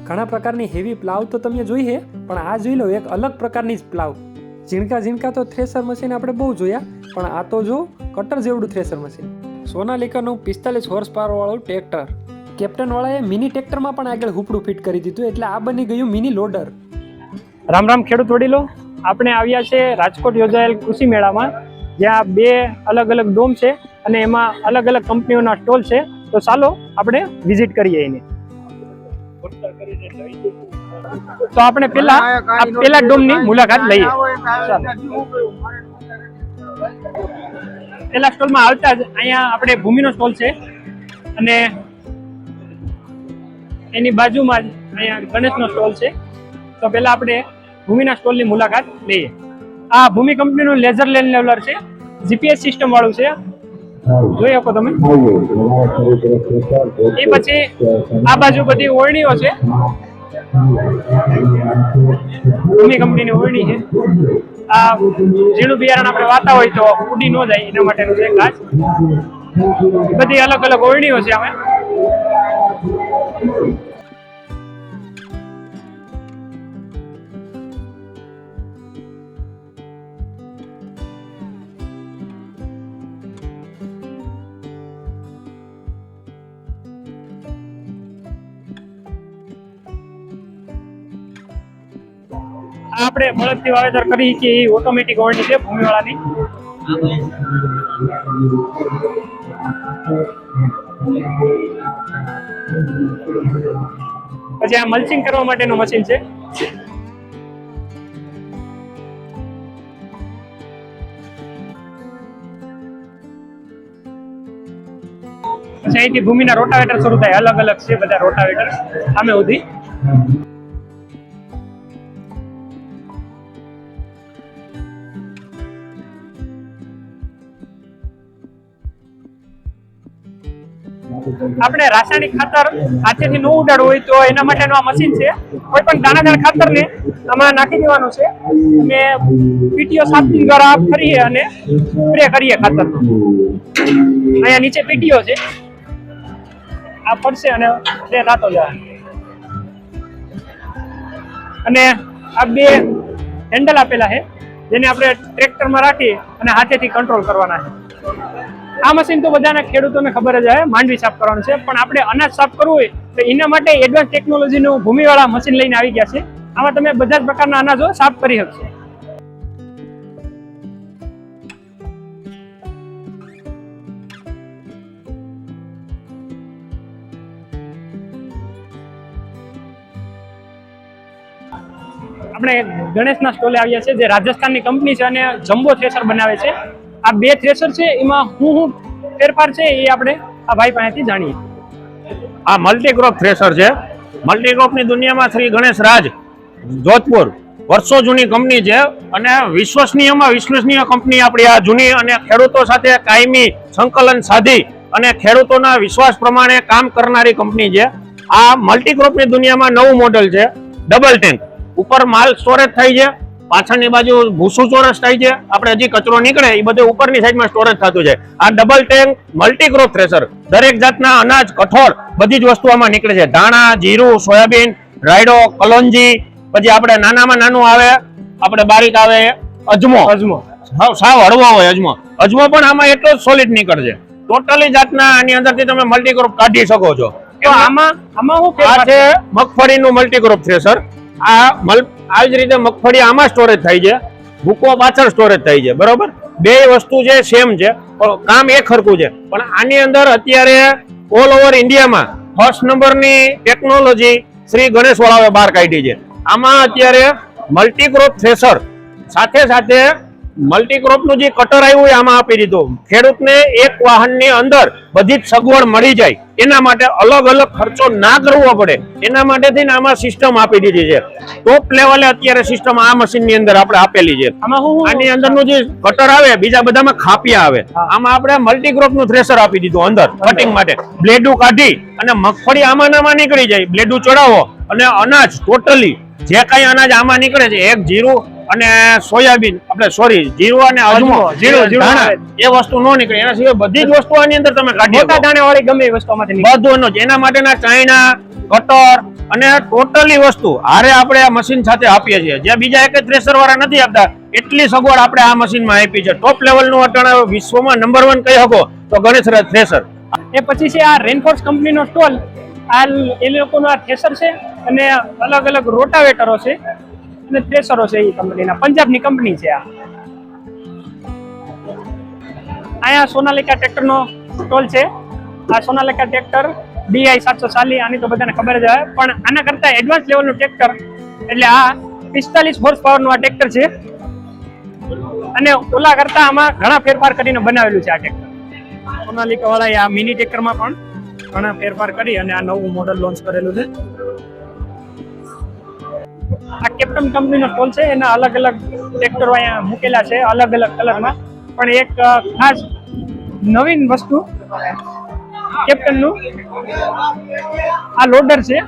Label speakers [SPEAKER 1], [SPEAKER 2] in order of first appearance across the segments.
[SPEAKER 1] ઘણા પ્રકારની heavy plough તો તમે જોઈ છે, પણ આ જોઈ લો એક અલગ પ્રકારની જ પ્લાવ. ઝીણકા ઝીણકા તો થ્રેસર મશીન આપણે બહુ જોયા, પણ આ તો જો કટર જેવડું થ્રેસર મશીન. સોનાલિકાનું 45 હોર્સ પાવર વાળું ટ્રેક્ટર. કેપ્ટન વાળાએ મિની ટ્રેક્ટરમાં પણ આગળ હુપડું ફિટ કરી દીધું, એટલે આ બની ગયું મિની લોડર. રામ રામ ખેડૂત વડીલો, આપણે આવ્યા છે રાજકોટ યોજાયેલ કૃષિ મેળામાં, જ્યાં 2 અલગ અલગ ડોમ છે અને એમાં અલગ અલગ કંપનીઓના સ્ટોલ છે. તો ચાલો આપણે વિઝિટ કરીએ એને. તો આપણે પેલા ડોમની મુલાકાત લઈએ. પેલા સ્ટોલમાં આવતા જ અહીંયા આપણે ભૂમિનો સ્ટોલ છે અને એની બાજુમાં જ અહીંયા ગણેશનો સ્ટોલ છે. તો પેલા આપણે ભૂમિના સ્ટોલની મુલાકાત લઈએ. આ ભૂમિ કંપનીનું લેઝર લેન્ડ લેવલર છે, જીપીએસ સિસ્ટમ વાળું છે, જોઈ શકો તમે. એ પછી આ બાજુ બધી ઓરણીઓ છે, ભૂમિ કંપનીની ઓરણી છે. આ ઝીણું બિયારણ આપણે વાતા હોય તો ઉડી ન જાય એના માટેનું છે ખાસ. બધી અલગ અલગ ઓરણીઓ છે અમે. આપણે બળદથી વાવેતર કરી કે એ ઓટોમેટિક ઓરણી છે ભૂમિવાળાની. પછી આ મલ્ચિંગ કરવા માટેનું મશીન છે. પછી અહીંથી ભૂમિના રોટાવેટર શરૂ થાય, અલગ અલગ છે બધા રોટાવેટર સામે સુધી. આપણે રાસાયણિક ખાતર હાથેથી ન ઉડાડવું હોય તો એના માટેનું આ મશીન છે. કોઈ પણ દાણાદાર ખાતરને આમાં નાખી દેવાનું છે અને પીટીઓ સાફિંગ દ્વારા ફરીએ અને સ્પ્રે કરીએ ખાતરનો. અહીંયા નીચે પીટીઓ છે, આ પડશે અને સ્પ્રે થતો જાય. અને આ 2 હેન્ડલ આપેલા છે જેને આપણે ટ્રેક્ટરમાં રાખી અને હાથેથી કંટ્રોલ કરવાના છે. આ મશીન તો બધાના ખેડૂતોને ખબર જ છે, માંડવી સાફ કરવાનું છે, પણ આપણે અનાજ સાફ કરવું હોય તો એના માટે એડવાન્સ ટેકનોલોજીનું ભૂમિવાળા મશીન લઈને આવી ગયા છે. આમાં તમે બધા જ પ્રકારના અનાજો સાફ કરી શકશો. આપણે ગણેશના સ્ટોલે આવ્યા છે, જે રાજસ્થાનની કંપની છે અને જમ્બો થ્રેશર બનાવે છે. આ 2 થ્રેશર છે, એમાં શું ફેરફાર છે એ આપણે આ ભાઈ પાસેથી જાણીએ.
[SPEAKER 2] આ મલ્ટીક્રોપ થ્રેશર છે. મલ્ટીક્રોપની દુનિયામાં શ્રી ગણેશ રાજ જોધપુર વર્ષો જૂની કંપની છે અને વિશ્વસનીય કંપની આપણી આ જૂની, અને ખેડૂતો સાથે કાયમી સંકલન સાધી અને ખેડૂતોના વિશ્વાસ પ્રમાણે કામ કરનારી કંપની છે. આ મલ્ટીક્રોપની દુનિયામાં નવું મોડેલ છે, ડબલ ટેન્ક. ઉપર માલ સ્ટોરેજ થાય છે, પાછળની બાજુ ભૂસું ચોરસ થાય છે. આપણે હજી કચરો નીકળે એ બધું ઉપરની સાઈડમાં સ્ટોરેજ થતું છે. આ ડબલ ટેન્ક મલ્ટીક્રોપ થ્રેશર, દરેક જાતના અનાજ, કઠોળ બધી જ વસ્તુ આમાં નીકળે છે. ધાણા, જીરું, સોયાબીન, રાયડો, કલોંજી, પછી આપણે નાનામાં નાનું આવે, આપણે બારીક આવે અજમો સાવ હળવો હોય અજમો પણ આમાં એટલો જ સોલિડ નીકળશે. ટોટલી જાતના આની અંદરથી તમે મલ્ટીક્રોપ કાઢી શકો છો.
[SPEAKER 1] તો આમાં શું
[SPEAKER 2] આ છે મગફળીનું મલ્ટીક્રોપ થ્રેશર. આવી જ રીતે મગફળી આમાં સ્ટોરેજ થાય છે, ભૂકો પાછળ સ્ટોરેજ થાય છે, બરોબર. 2 વસ્તુ છે સેમ છે, કામ એક સરખું છે. પણ આની અંદર અત્યારે ઓલ ઓવર ઇન્ડિયામાં ફર્સ્ટ નંબરની ટેકનોલોજી શ્રી ગણેશ વાળાએ બહાર કાઢી છે. આમાં અત્યારે મલ્ટીક્રોપ થ્રેશર સાથે મલ્ટીક્રોપનું જે કટર આવ્યું હોય આમાં આપી દીધું. ખેડૂતને એક વાહનની અંદર બધી જ સગવડ મળી જાય એના માટે અલગ અલગ ખર્ચો ના કરવો પડે એના માટેથી આમાં સિસ્ટમ આપી દીધી છે. ટોપ લેવલે અત્યારે સિસ્ટમ આ મશીનની અંદર આપણે આપેલી છે. આની અંદરનું જે કટર આવે, બીજા બધામાં ખાપિયા આવે, આમાં આપણે મલ્ટીક્રોપનું થ્રેશર આપી દીધું અંદર કટિંગ માટે. બ્લેડું કાઢી અને મગફળી આમાં નીકળી જાય, બ્લેડું ચડાવો અને અનાજ ટોટલી જે કઈ અનાજ આમાં નીકળે છે, એક જીરું અને સોયાબીન, જીરું અને અજમો, એ વસ્તુ નો નીકળે. એના સિવાય બધી જ વસ્તુ આની અંદર તમે કાઢી
[SPEAKER 1] મોટા દાણા વાળી ગમે એ વસ્તુમાંથી
[SPEAKER 2] બધું. એના માટેના ચાઇના, કટર, અને ટોટલી વસ્તુ હારે આપણે આ મશીન સાથે આપીએ છીએ, જ્યાં બીજા એક જ થ્રેસર વાળા નથી આપતા એટલી સગવડ આપણે આ મશીનમાં આપી છે. ટોપ લેવલનું અટાણે વિશ્વમાં નંબર 1 કહી શકો તો ગણેશરાજ થ્રેસર.
[SPEAKER 1] એ પછી છે આ રેનફોર્સ કંપનીનો સ્ટોલ. આ એ લોકોનો આ થ્રેસર છે અને અલગ અલગ રોટાવેટરો છે અને થ્રેસરો છે. એ કંપનીના પંજાબની કંપની છે આ. અહીંયા સોનાલિકા ટ્રેક્ટરનો સ્ટોલ છે. આ સોનાલિકા ટ્રેક્ટર DI 740, આની તો બધાને ખબર જ હોય, પણ આના કરતા એડવાન્સ લેવલનું ટ્રેક્ટર એટલે આ 45 હોર્સ પાવરનું આ ટ્રેક્ટર છે અને ઓલા કરતા આમાં ઘણા ફેરફાર કરીને બનાવેલું છે આ ટ્રેક્ટર. સોનાલિકા વાળાએ આ મિની ટ્રેક્ટરમાં પણ ઘણા ફેરફાર કરી અને આ નવું મોડલ લોન્ચ કરેલું છે. આ કેપ્ટન કંપનીનો સ્ટોલ છે. એના અલગ અલગ ટ્રેક્ટરો અહીંયા મૂકેલા છે અલગ અલગ કલરમાં. પણ એક ખાસ નવીન વસ્તુ કેપ્ટનનું આ લોડર છે,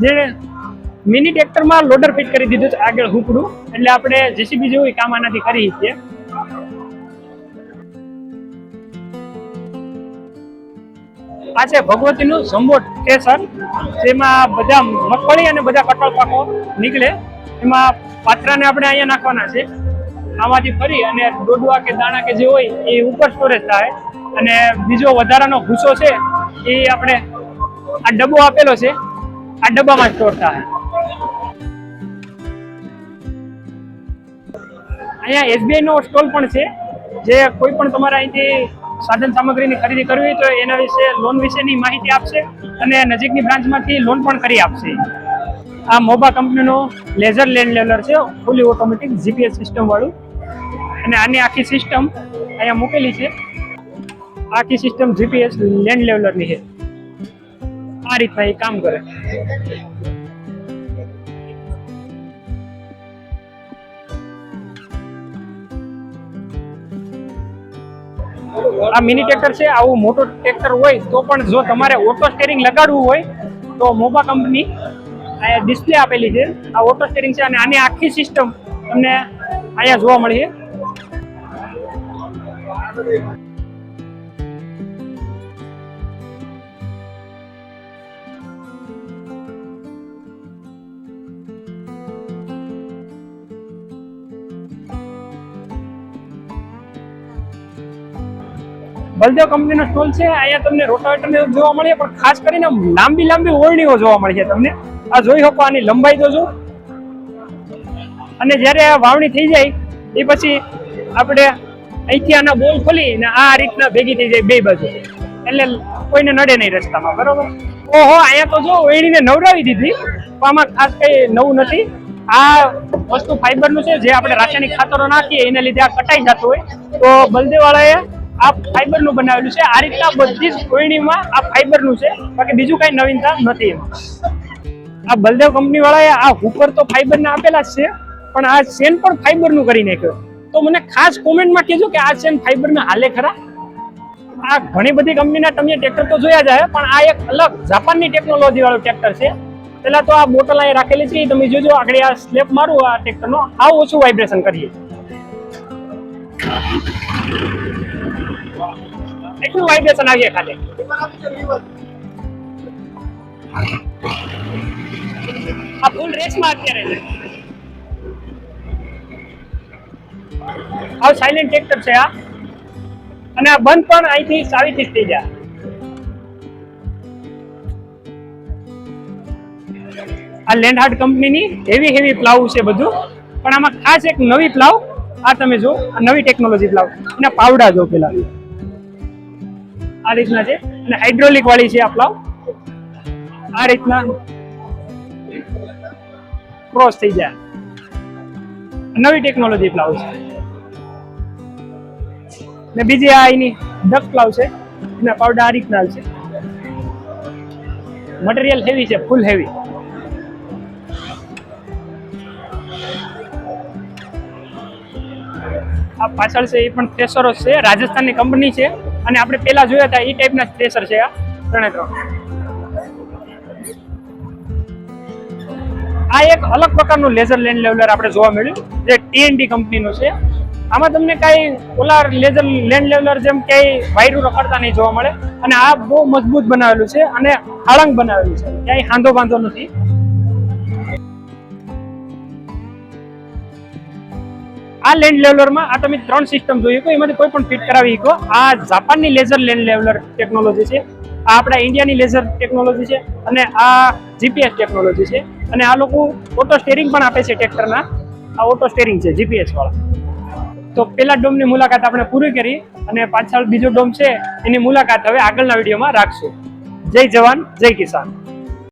[SPEAKER 1] જે મિની ટ્રેક્ટરમાં લોડર ફિટ કરી દીધું છે આગળ હુકડું, એટલે આપણે જેસીબી જેવું કામ આનાથી કરી શકીએ. આ છે ભગવતીનું જમ્બો થ્રેસર, જેમાં બધા મગફળી અને બધા કઠોળ પાકો નીકળે. એમાં પાત્રાને આપણે અહીંયા નાખવાના છે. આમાંથી ફરી અને ડોડવા કે દાણા કે જે હોય એ ઉપર સ્ટોરેજ થાય અને બીજો વધારાનો ભૂસો છે એ આપણે આ ડબ્બો આપેલો છે, આ ડબ્બામાં સ્ટોર થાય. અહીંયા SBI નો સ્ટોલ પણ છે, જે કોઈ પણ તમારા અહીંથી સાધન સામગ્રીની ખરીદી કરવી હોય તો એના વિશે લોન વિશેની માહિતી આપશે અને નજીકની બ્રાન્ચમાંથી લોન પણ કરી આપશે. આ મોબા કંપનીનો લેઝર લેન્ડ લેવલર છે, ફૂલી ઓટોમેટિક GPS સિસ્ટમ વાળું, અને આની આખી સિસ્ટમ અહીંયા મૂકેલી છે. આખી સિસ્ટમ GPS લેન્ડ લેવલરની છે. આ રીતના એ કામ કરે. આ મિની ટ્રેક્ટર છે. આવું મોટું ટ્રેક્ટર હોય તો પણ જો તમારે ઓટો સ્ટેરિંગ લગાડવું હોય તો મોબા કંપની અહીંયા ડિસ્પ્લે આપેલી છે. આ ઓટો સ્ટેરિંગ છે અને આની આખી સિસ્ટમ તમને અહીંયા જોવા મળી છે. બલદેવ કંપનીનો સ્ટોલ છે. અહીંયા તમને રોટાવેટર જોવા મળે, પણ ખાસ કરીને લાંબી લાંબી ઓરણીઓ જોવા મળે છે તમને. આ જોઈ શકો, આની લંબાઈ તો જો. અને જ્યારે વાવણી થઈ જાય એ પછી આપણે અહીંથી આના બોલ ખોલી ને આ રીતના ભેગી થઈ જાય બે બાજુ, એટલે કોઈને નડે નહીં રસ્તામાં. બરોબર. ઓહો, અહીંયા તો જો ઓરણીને નવરાવી દીધી, પણ આમાં ખાસ કઈ નવું નથી. આ વસ્તુ ફાઈબરનું છે, જે આપણે રાસાયણિક ખાતરો નાખીએ એના લીધે આ કટાઈ જતું હોય, તો બલદેવવાળાએ આ ફાઈબરનું બનાવેલું છે. આ રીતના બધી જ ઓરણીમાં આ ફાઈબરનું છે, બાકી બીજું કઈ નવીનતા નથી એમાં. આ બલદેવ કંપની વાળાએ આ હુપર તો ફાઈબરના આપેલા જ છે, પણ આ ચેન પણ ફાઈબરનું કરી નાખ્યો. તો મને ખાસ કોમેન્ટમાં કહેજો કે આ ચેન ફાઈબરના હાલે ખરા. આ ઘણી બધી કંપનીના તમે ટ્રેક્ટર તો જોયા જાય, પણ આ એક અલગ જાપાનની ટેકનોલોજી વાળું ટ્રેક્ટર છે. પેલા તો આ બોટલ અહીં રાખેલી છે, તમે જોજો આગળ આ સ્લેપ મારું આ ટ્રેક્ટરનો આવું ઓછું વાઇબ્રેશન કરીએ, એટલું વાઇબ્રેશન આવીએ ખાલી. આ ફૂલ રેસમાં અત્યારે છે. આ સાયલેન્ટ ટ્રેક્ટર છે આ, અને આ બંધ પણ અહીંથી ચાવીથી થઈ જાય. આ લેન્ડહાર્ટ કંપનીની હેવી પ્લાવ છે બધું, પણ આમાં ખાસ એક નવી પ્લાવ આ તમે જો, આ નવી ટેકનોલોજી પ્લાવ, એના પાવડા જો પેલા આ રીતના છે, અને હાઇડ્રોલિક વાળી છે આ પ્લાવ. આ રીતના ક્રોસ થઈ જાય, નવી ટેકનોલોજી પ્લાવ છે. ને બીજી આ એની ડક પ્લાવ છે, એના પાવડા આ રીતના છે. મટીરિયલ હેવી છે, ફૂલ હેવી. આ પાછળ છે એ પણ થ્રેસરો છે, રાજસ્થાનની કંપની છે, અને આપણે પેલા જોયા હતા એ ટાઈપના થ્રેસર છે આ ત્રણે ત્રણ. આ એક અલગ પ્રકારનું લેઝર લેન્ડ લેવલર આપણે જોવા મળ્યું, જે TNT કંપનીનું છે. આમાં તમને કઈ ઓલા લેઝર લેન્ડ લેવલર જેમ ક્યાંય વાયરું રખડતા નહીં જોવા મળે, અને આ બહુ મજબૂત બનાવેલું છે અને હાળંગ બનાવેલું છે, ક્યાંય હાંધો બાંધો નથી. આ લેન્ડ લેવલરમાં આ તમે 3 સિસ્ટમ જોઈ શકો, એમાંથી કોઈ પણ ફિટ કરાવી શકો. આ જાપાનની લેઝર લેન્ડ લેવલર ટેકનોલોજી છે, આ આપણા ઇન્ડિયાની લેઝર ટેકનોલોજી છે, અને આ જીપીએસ ટેકનોલોજી છે. અને આ લોકો ઓટો સ્ટેરિંગ પણ આપે છે ટ્રેક્ટરના. આ ઓટો સ્ટેરિંગ છે જીપીએસ વાળા. તો પેલા ડોમની મુલાકાત આપણે પૂરી કરી, અને પાછળ બીજો ડોમ છે એની મુલાકાત હવે આગળના વિડીયોમાં રાખશું. જય જવાન, જય કિસાન.